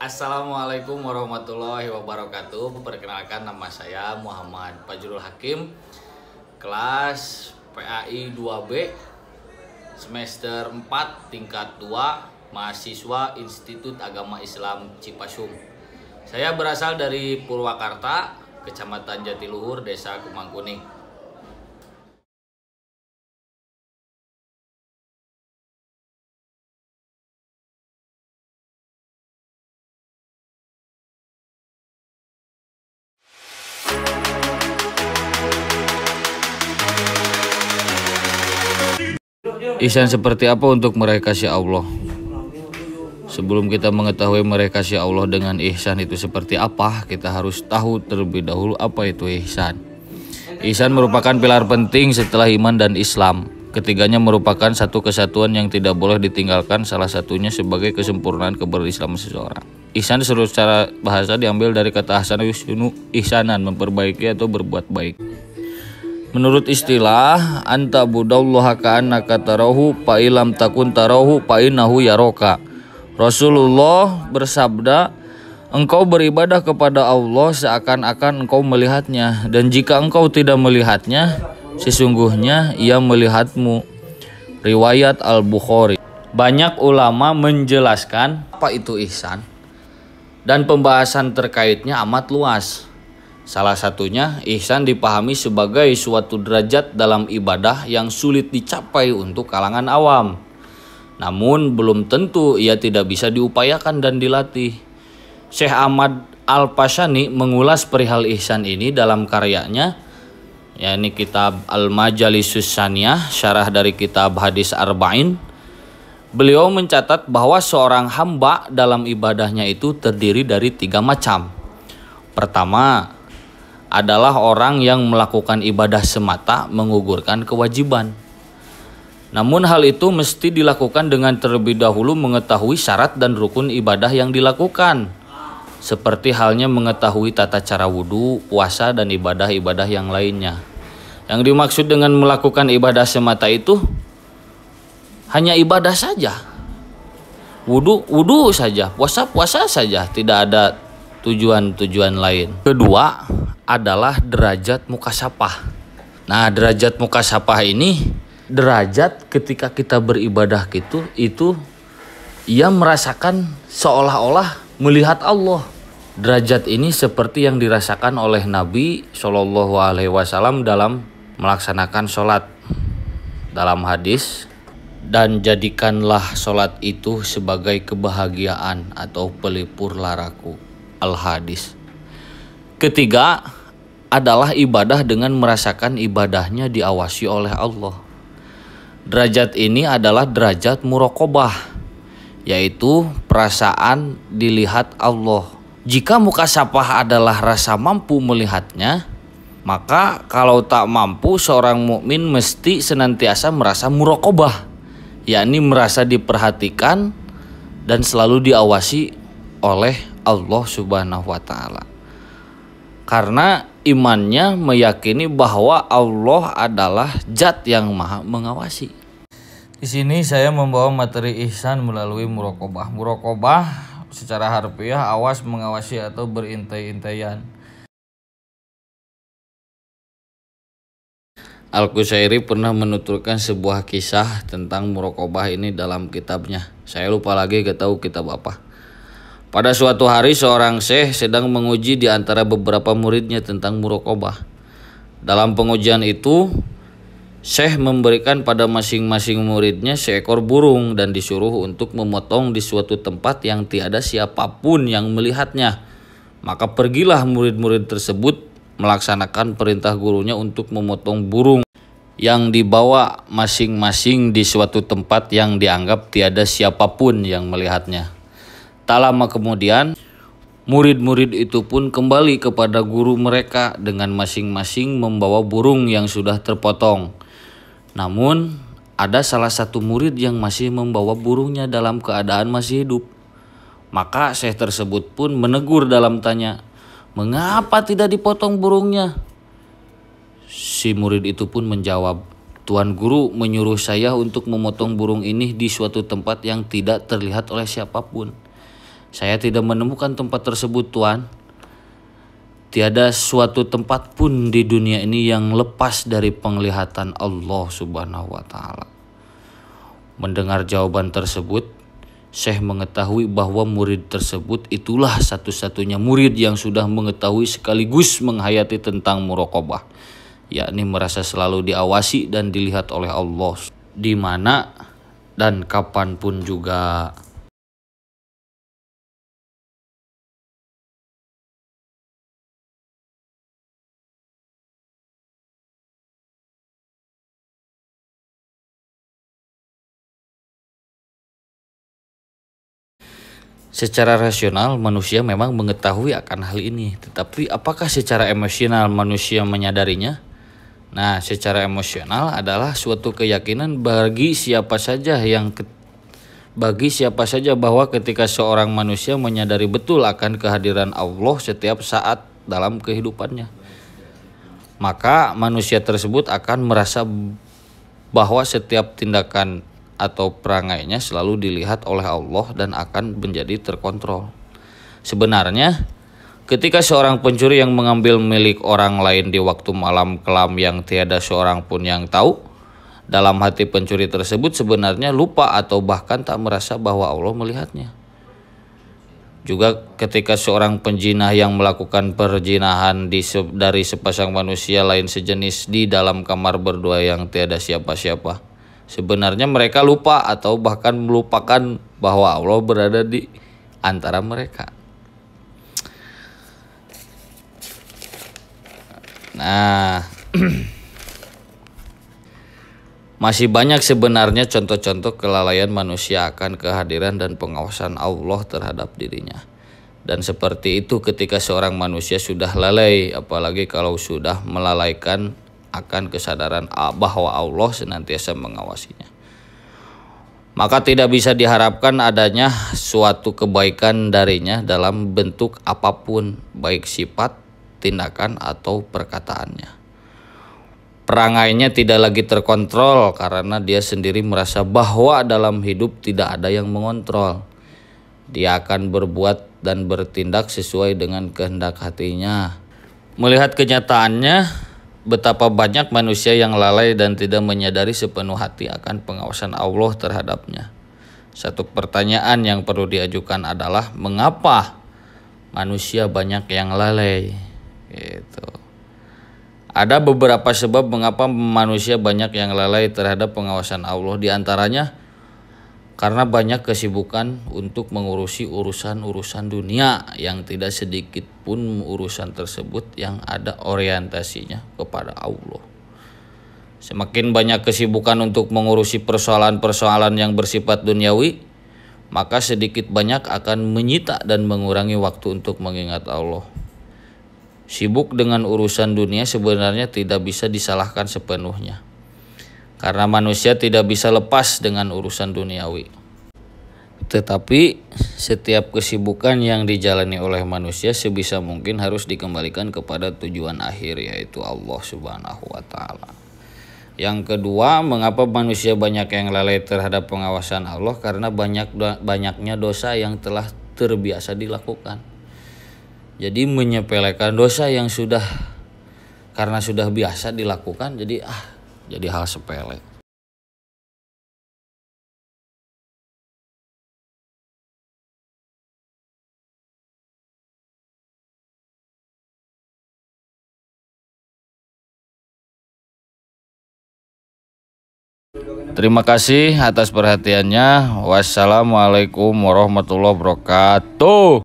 Assalamualaikum warahmatullahi wabarakatuh. Perkenalkan, nama saya Muhammad Fajrul Hakim, kelas PAI 2B, semester 4, tingkat 2, mahasiswa Institut Agama Islam Cipasung. Saya berasal dari Purwakarta, Kecamatan Jatiluhur, Desa Kumangkuning. Ihsan seperti apa untuk meraih kasih Allah? Sebelum kita mengetahui meraih kasih Allah dengan ihsan itu seperti apa, kita harus tahu terlebih dahulu apa itu ihsan. Ihsan merupakan pilar penting setelah iman dan Islam. Ketiganya merupakan satu kesatuan yang tidak boleh ditinggalkan, salah satunya sebagai kesempurnaan keberislaman seseorang. Ihsan secara bahasa diambil dari kata ahsana yusinu ihsanan, memperbaiki atau berbuat baik. Menurut istilah, anta budallaha ka'annaka tarahu fa ilam takun tarahu fa innahu yaroka. Rasulullah bersabda, engkau beribadah kepada Allah seakan-akan engkau melihatnya, dan jika engkau tidak melihatnya, sesungguhnya ia melihatmu. Riwayat Al-Bukhari. Banyak ulama menjelaskan apa itu ihsan, dan pembahasan terkaitnya amat luas. Salah satunya, ihsan dipahami sebagai suatu derajat dalam ibadah yang sulit dicapai untuk kalangan awam. Namun belum tentu ia tidak bisa diupayakan dan dilatih. Syekh Ahmad Al-Pasyani mengulas perihal ihsan ini dalam karyanya, yakni kitab Al-Majalisus Saniyah, syarah dari kitab Hadis Arba'in. Beliau mencatat bahwa seorang hamba dalam ibadahnya itu terdiri dari 3 macam. Pertama adalah orang yang melakukan ibadah semata menggugurkan kewajiban. Namun hal itu mesti dilakukan dengan terlebih dahulu mengetahui syarat dan rukun ibadah yang dilakukan, seperti halnya mengetahui tata cara wudhu, puasa, dan ibadah-ibadah yang lainnya. Yang dimaksud dengan melakukan ibadah semata itu hanya ibadah saja, wudhu saja, puasa saja, tidak ada tujuan lain. Kedua adalah derajat mukasyafah. Nah, derajat mukasyafah ini derajat ketika kita beribadah itu ia merasakan seolah-olah melihat Allah. Derajat ini seperti yang dirasakan oleh Nabi Shallallahu Alaihi Wasallam dalam melaksanakan sholat. Dalam hadis, dan jadikanlah sholat itu sebagai kebahagiaan atau pelipur laraku. Al-Hadis. Ketiga adalah ibadah dengan merasakan ibadahnya diawasi oleh Allah. Derajat ini adalah derajat muraqabah, yaitu perasaan dilihat Allah. Jika mukasyafah adalah rasa mampu melihatnya, maka kalau tak mampu, seorang mukmin mesti senantiasa merasa muraqabah, yakni merasa diperhatikan dan selalu diawasi oleh Allah Subhanahu wa taala. Karena imannya meyakini bahwa Allah adalah zat yang maha mengawasi. Di sini saya membawa materi ihsan melalui muraqabah. Muraqabah secara harfiah awas, mengawasi atau berintai-intaian. Al-Qusairi pernah menuturkan sebuah kisah tentang muraqabah ini dalam kitabnya. Saya lupa lagi, gak tahu kitab apa. Pada suatu hari seorang syekh sedang menguji di antara beberapa muridnya tentang muraqabah. Dalam pengujian itu, syekh memberikan pada masing-masing muridnya seekor burung dan disuruh untuk memotong di suatu tempat yang tiada siapapun yang melihatnya. Maka pergilah murid-murid tersebut melaksanakan perintah gurunya untuk memotong burung yang dibawa masing-masing di suatu tempat yang dianggap tiada siapapun yang melihatnya. Tak lama kemudian, murid-murid itu pun kembali kepada guru mereka dengan masing-masing membawa burung yang sudah terpotong. Namun, ada salah satu murid yang masih membawa burungnya dalam keadaan masih hidup. Maka syekh tersebut pun menegur dalam tanya, "Mengapa tidak dipotong burungnya?" Si murid itu pun menjawab, "Tuan guru menyuruh saya untuk memotong burung ini di suatu tempat yang tidak terlihat oleh siapapun. Saya tidak menemukan tempat tersebut, Tuan. Tiada suatu tempat pun di dunia ini yang lepas dari penglihatan Allah Subhanahu wa Ta'ala. Mendengar jawaban tersebut, Syekh mengetahui bahwa murid tersebut itulah satu-satunya murid yang sudah mengetahui sekaligus menghayati tentang muraqabah, yakni merasa selalu diawasi dan dilihat oleh Allah di mana dan kapanpun juga. Secara rasional manusia memang mengetahui akan hal ini, tetapi apakah secara emosional manusia menyadarinya? Nah, secara emosional adalah suatu keyakinan bagi siapa saja bahwa ketika seorang manusia menyadari betul akan kehadiran Allah setiap saat dalam kehidupannya, maka manusia tersebut akan merasa bahwa setiap tindakan atau perangainya selalu dilihat oleh Allah dan akan menjadi terkontrol. Sebenarnya, ketika seorang pencuri yang mengambil milik orang lain di waktu malam kelam yang tiada seorang pun yang tahu, dalam hati pencuri tersebut sebenarnya lupa atau bahkan tak merasa bahwa Allah melihatnya. Juga ketika seorang penjinah yang melakukan perjinahan dari sepasang manusia lain sejenis di dalam kamar berdua yang tiada siapa-siapa, sebenarnya mereka lupa atau bahkan melupakan bahwa Allah berada di antara mereka. Nah, masih banyak sebenarnya contoh-contoh kelalaian manusia akan kehadiran dan pengawasan Allah terhadap dirinya. Dan seperti itu ketika seorang manusia sudah lalai, apalagi kalau sudah melalaikan akan kesadaran bahwa Allah senantiasa mengawasinya. Maka tidak bisa diharapkan adanya suatu kebaikan darinya dalam bentuk apapun, baik sifat, tindakan, atau perkataannya. Perangainya tidak lagi terkontrol karena dia sendiri merasa bahwa dalam hidup tidak ada yang mengontrol. Dia akan berbuat dan bertindak sesuai dengan kehendak hatinya. Melihat kenyataannya, betapa banyak manusia yang lalai dan tidak menyadari sepenuh hati akan pengawasan Allah terhadapnya. Satu pertanyaan yang perlu diajukan adalah mengapa manusia banyak yang lalai? Gitu. Ada beberapa sebab mengapa manusia banyak yang lalai terhadap pengawasan Allah. Di antaranya karena banyak kesibukan untuk mengurusi urusan-urusan dunia yang tidak sedikit pun urusan tersebut yang ada orientasinya kepada Allah. Semakin banyak kesibukan untuk mengurusi persoalan-persoalan yang bersifat duniawi, maka sedikit banyak akan menyita dan mengurangi waktu untuk mengingat Allah. Sibuk dengan urusan dunia sebenarnya tidak bisa disalahkan sepenuhnya, karena manusia tidak bisa lepas dengan urusan duniawi. Tetapi setiap kesibukan yang dijalani oleh manusia sebisa mungkin harus dikembalikan kepada tujuan akhir, yaitu Allah Subhanahu wa Ta'ala. Yang kedua, mengapa manusia banyak yang lalai terhadap pengawasan Allah? Karena banyaknya dosa yang telah terbiasa dilakukan. Jadi menyepelekan dosa yang karena sudah biasa dilakukan, jadi hal sepele. Terima kasih atas perhatiannya. Wassalamualaikum warahmatullahi wabarakatuh.